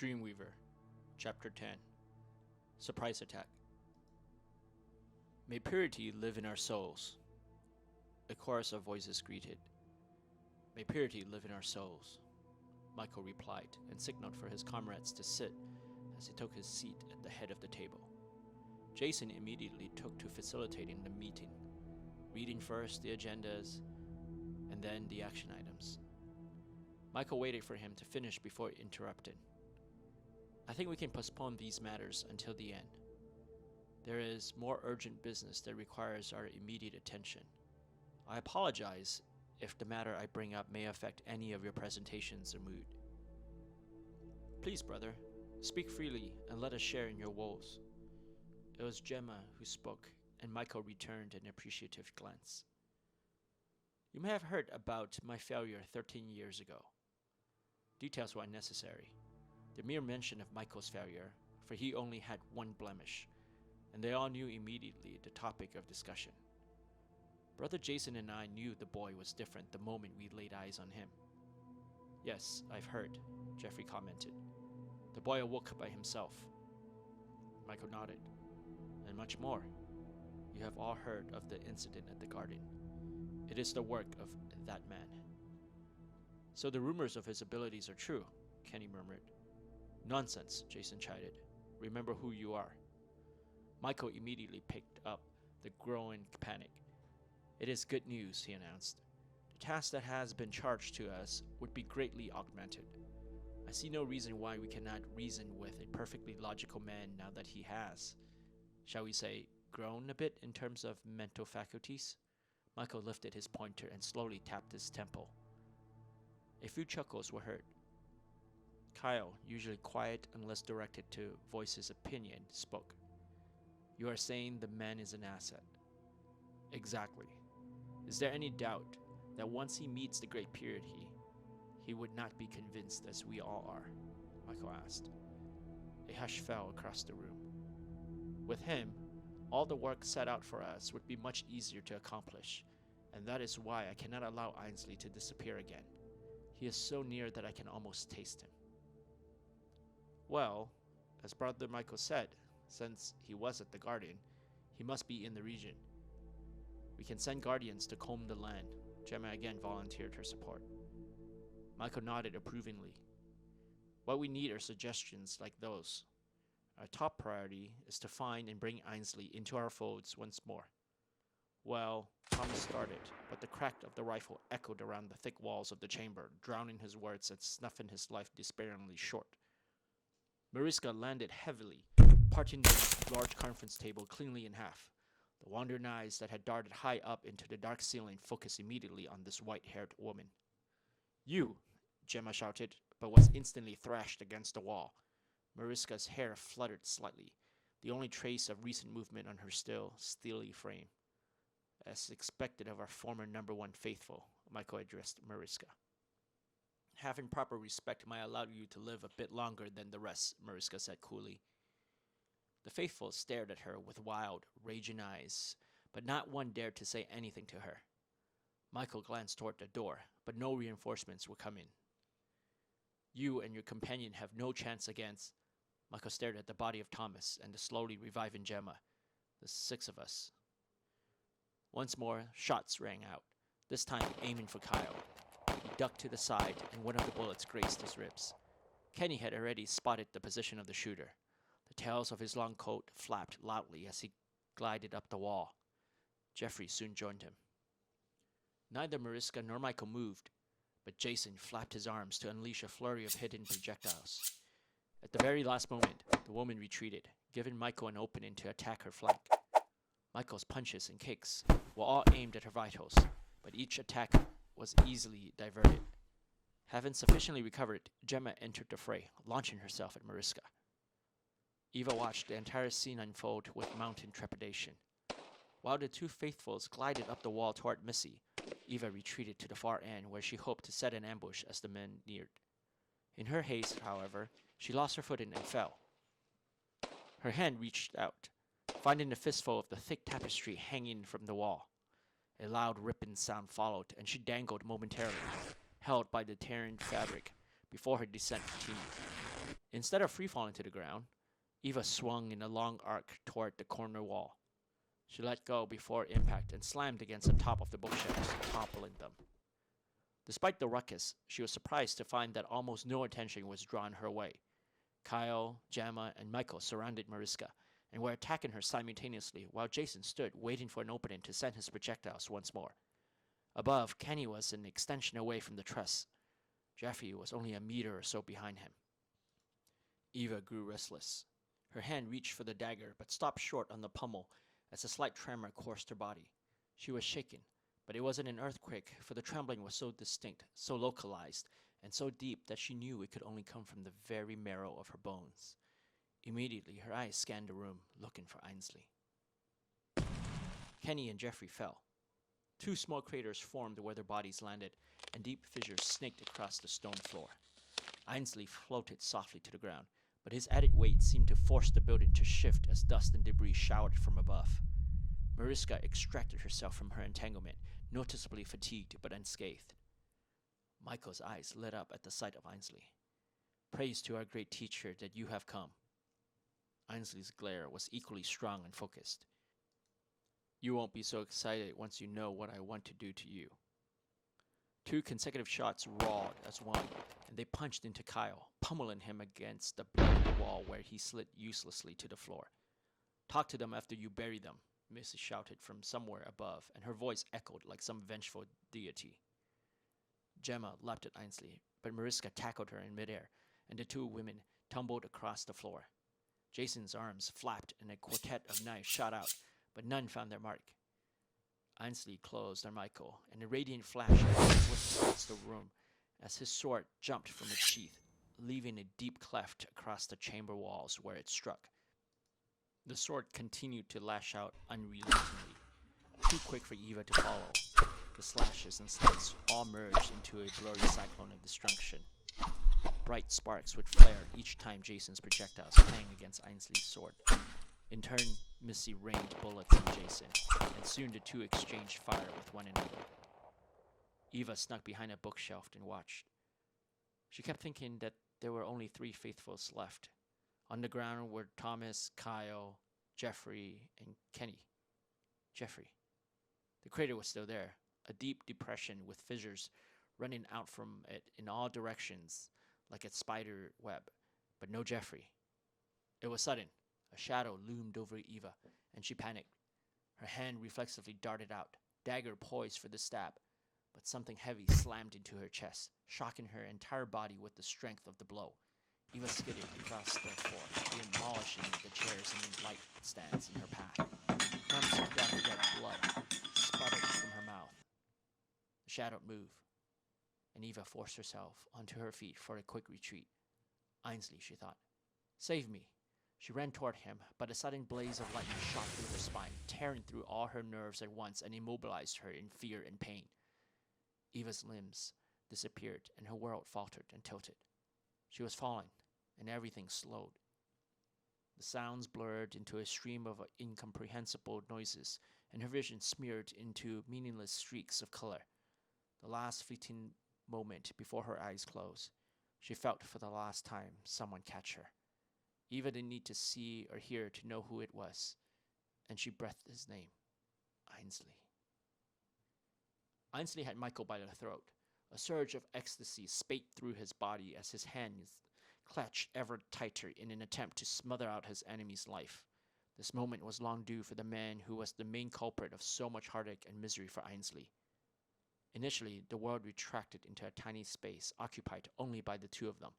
Dreamweaver, Chapter 10 Surprise Attack. May purity live in our souls. A chorus of voices greeted. May purity live in our souls, Michael replied and signaled for his comrades to sit as he took his seat at the head of the table. Jason immediately took to facilitating the meeting, reading first the agendas and then the action items. Michael waited for him to finish before interrupting. I think we can postpone these matters until the end. There is more urgent business that requires our immediate attention. I apologize if the matter I bring up may affect any of your presentations or mood. Please, brother, speak freely and let us share in your woes. It was Gemma who spoke, and Michael returned an appreciative glance. You may have heard about my failure 13 years ago. Details were unnecessary. The mere mention of Michael's failure, for he only had one blemish, and they all knew immediately the topic of discussion. Brother Jason and I knew the boy was different the moment we laid eyes on him. Yes, I've heard, Jeffrey commented. The boy awoke by himself. Michael nodded. And much more. You have all heard of the incident at the garden. It is the work of that man. So the rumors of his abilities are true, Kenny murmured. Nonsense, Jason chided. Remember who you are. Michael immediately picked up the growing panic. It is good news, he announced. The task that has been charged to us would be greatly augmented. I see no reason why we cannot reason with a perfectly logical man now that he has, shall we say, grown a bit in terms of mental faculties. Michael lifted his pointer and slowly tapped his temple. A few chuckles were heard. Kyle, usually quiet unless directed to voice his opinion, spoke. You are saying the man is an asset. Exactly. Is there any doubt that once he meets the Great Purity, he would not be convinced as we all are? Michael asked. A hush fell across the room. With him, all the work set out for us would be much easier to accomplish, and that is why I cannot allow Ainsley to disappear again. He is so near that I can almost taste him. Well, as Brother Michael said, since he was at the garden, he must be in the region. We can send guardians to comb the land. Gemma again volunteered her support. Michael nodded approvingly. What we need are suggestions like those. Our top priority is to find and bring Ainsley into our folds once more. Well, Thomas started, but the crack of the rifle echoed around the thick walls of the chamber, drowning his words and snuffing his life despairingly short. Mariska landed heavily, parting the large conference table cleanly in half. The wandering eyes that had darted high up into the dark ceiling focused immediately on this white-haired woman. You, Gemma shouted, but was instantly thrashed against the wall. Mariska's hair fluttered slightly, the only trace of recent movement on her still, steely frame. As expected of our former number one faithful, Michael addressed Mariska. Having proper respect might allow you to live a bit longer than the rest, Mariska said coolly. The faithful stared at her with wild, raging eyes, but not one dared to say anything to her. Michael glanced toward the door, but no reinforcements were coming. You and your companion have no chance against... Michael stared at the body of Thomas and the slowly reviving Gemma. The 6 of us. Once more, shots rang out, this time aiming for Kyle. He ducked to the side, and one of the bullets grazed his ribs. Kenny had already spotted the position of the shooter. The tails of his long coat flapped loudly as he glided up the wall. Jeffrey soon joined him. Neither Mariska nor Michael moved, but Jason flapped his arms to unleash a flurry of hidden projectiles. At the very last moment, the woman retreated, giving Michael an opening to attack her flank. Michael's punches and kicks were all aimed at her vitals, but each attack was easily diverted. Having sufficiently recovered, Gemma entered the fray, launching herself at Mariska. Eva watched the entire scene unfold with mounting trepidation. While the 2 faithfuls glided up the wall toward Missy, Eva retreated to the far end where she hoped to set an ambush as the men neared. In her haste, however, she lost her footing and fell. Her hand reached out, finding a fistful of the thick tapestry hanging from the wall. A loud ripping sound followed, and she dangled momentarily, held by the tearing fabric, before her descent continued. Instead of free falling to the ground, Eva swung in a long arc toward the corner wall. She let go before impact and slammed against the top of the bookshelves, toppling them. Despite the ruckus, she was surprised to find that almost no attention was drawn her way. Kyle, Gemma, and Michael surrounded Mariska and were attacking her simultaneously while Jason stood waiting for an opening to send his projectiles once more. Above, Kenny was an extension away from the truss. Jeffrey was only a meter or so behind him. Eva grew restless. Her hand reached for the dagger but stopped short on the pommel as a slight tremor coursed her body. She was shaken, but it wasn't an earthquake, for the trembling was so distinct, so localized, and so deep that she knew it could only come from the very marrow of her bones. Immediately, her eyes scanned the room, looking for Ainsley. Kenny and Jeffrey fell. 2 small craters formed where their bodies landed, and deep fissures snaked across the stone floor. Ainsley floated softly to the ground, but his added weight seemed to force the building to shift as dust and debris showered from above. Mariska extracted herself from her entanglement, noticeably fatigued but unscathed. Michael's eyes lit up at the sight of Ainsley. "Praise to our great teacher that you have come." Ainsley's glare was equally strong and focused. "You won't be so excited once you know what I want to do to you." 2 consecutive shots roared as one, and they punched into Kyle, pummeling him against the brick of the wall where he slid uselessly to the floor. "Talk to them after you bury them," Missy shouted from somewhere above, and her voice echoed like some vengeful deity. Gemma leapt at Ainsley, but Mariska tackled her in midair, and the 2 women tumbled across the floor. Jason's arms flapped, and a quartet of knives shot out, but none found their mark. Ainsley closed on Michael, and a radiant flash whipped across the room as his sword jumped from its sheath, leaving a deep cleft across the chamber walls where it struck. The sword continued to lash out unrelentingly, too quick for Eva to follow. The slashes and slits all merged into a blurry cyclone of destruction. Bright sparks would flare each time Jason's projectiles clanged against Ainsley's sword. In turn, Missy rained bullets on Jason, and soon the 2 exchanged fire with one another. Eva snuck behind a bookshelf and watched. She kept thinking that there were only 3 faithfuls left. On the ground were Thomas, Kyle, Jeffrey, and Kenny. Jeffrey. The crater was still there, a deep depression with fissures running out from it in all directions like a spider web, but no Jeffrey. It was sudden. A shadow loomed over Eva, and she panicked. Her hand reflexively darted out, dagger poised for the stab, but something heavy slammed into her chest, shocking her entire body with the strength of the blow. Eva skidded across the floor, demolishing the chairs and light stands in her path. Clumps of dark red blood sputtered from her mouth. The shadow moved, and Eva forced herself onto her feet for a quick retreat. Ainsley, she thought. "Save me." She ran toward him, but a sudden blaze of lightning shot through her spine, tearing through all her nerves at once and immobilized her in fear and pain. Eva's limbs disappeared, and her world faltered and tilted. She was falling, and everything slowed. The sounds blurred into a stream of incomprehensible noises, and her vision smeared into meaningless streaks of color. The last fleeting moment before her eyes closed, she felt for the last time someone catch her. Eva didn't need to see or hear to know who it was, and she breathed his name, Ainsley. Ainsley had Michael by the throat. A surge of ecstasy spate through his body as his hands clutched ever tighter in an attempt to smother out his enemy's life. This moment was long due for the man who was the main culprit of so much heartache and misery for Ainsley. Initially, the world retracted into a tiny space occupied only by the 2 of them.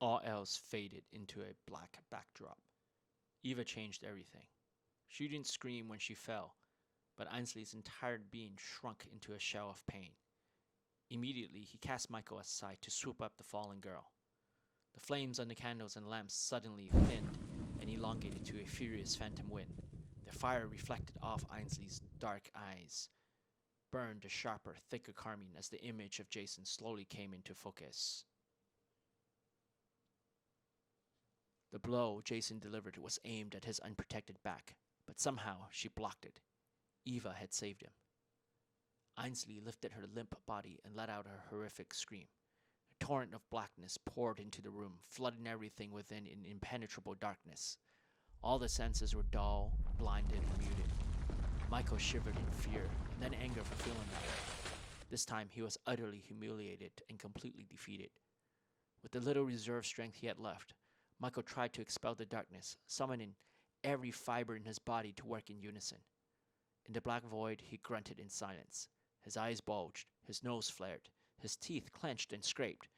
All else faded into a black backdrop. Eva changed everything. She didn't scream when she fell, but Ainsley's entire being shrunk into a shell of pain. Immediately, he cast Michael aside to swoop up the fallen girl. The flames on the candles and lamps suddenly thinned and elongated to a furious phantom wind. The fire reflected off Ainsley's dark eyes, burned a sharper, thicker carmine as the image of Jason slowly came into focus. The blow Jason delivered was aimed at his unprotected back, but somehow she blocked it. Eva had saved him. Ainsley lifted her limp body and let out a horrific scream. A torrent of blackness poured into the room, flooding everything within in impenetrable darkness. All the senses were dull, blinded, and muted. Michael shivered in fear, and then anger for feeling that way. This time he was utterly humiliated and completely defeated. With the little reserve strength he had left, Michael tried to expel the darkness, summoning every fiber in his body to work in unison. In the black void, he grunted in silence. His eyes bulged, his nose flared, his teeth clenched and scraped.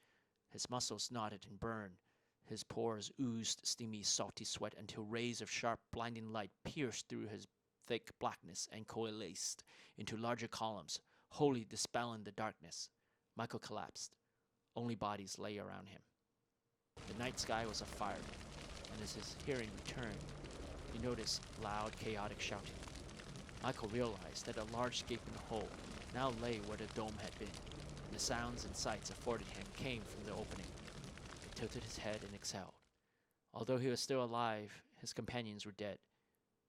His muscles knotted and burned. His pores oozed steamy, salty sweat until rays of sharp, blinding light pierced through his thick blackness and coalesced into larger columns, wholly dispelling the darkness. Michael collapsed. Only bodies lay around him. The night sky was afire, and as his hearing returned, he noticed loud, chaotic shouting. Michael realized that a large gaping hole now lay where the dome had been, and the sounds and sights afforded him came from the opening. He tilted his head and exhaled. Although he was still alive, his companions were dead,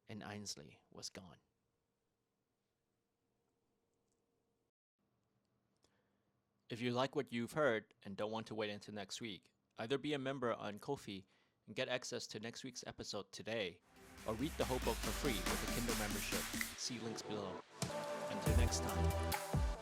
and Ainsley was gone. If you like what you've heard and don't want to wait until next week, either be a member on Ko-fi and get access to next week's episode today, or read the whole book for free with a Kindle membership. See links below. Until next time.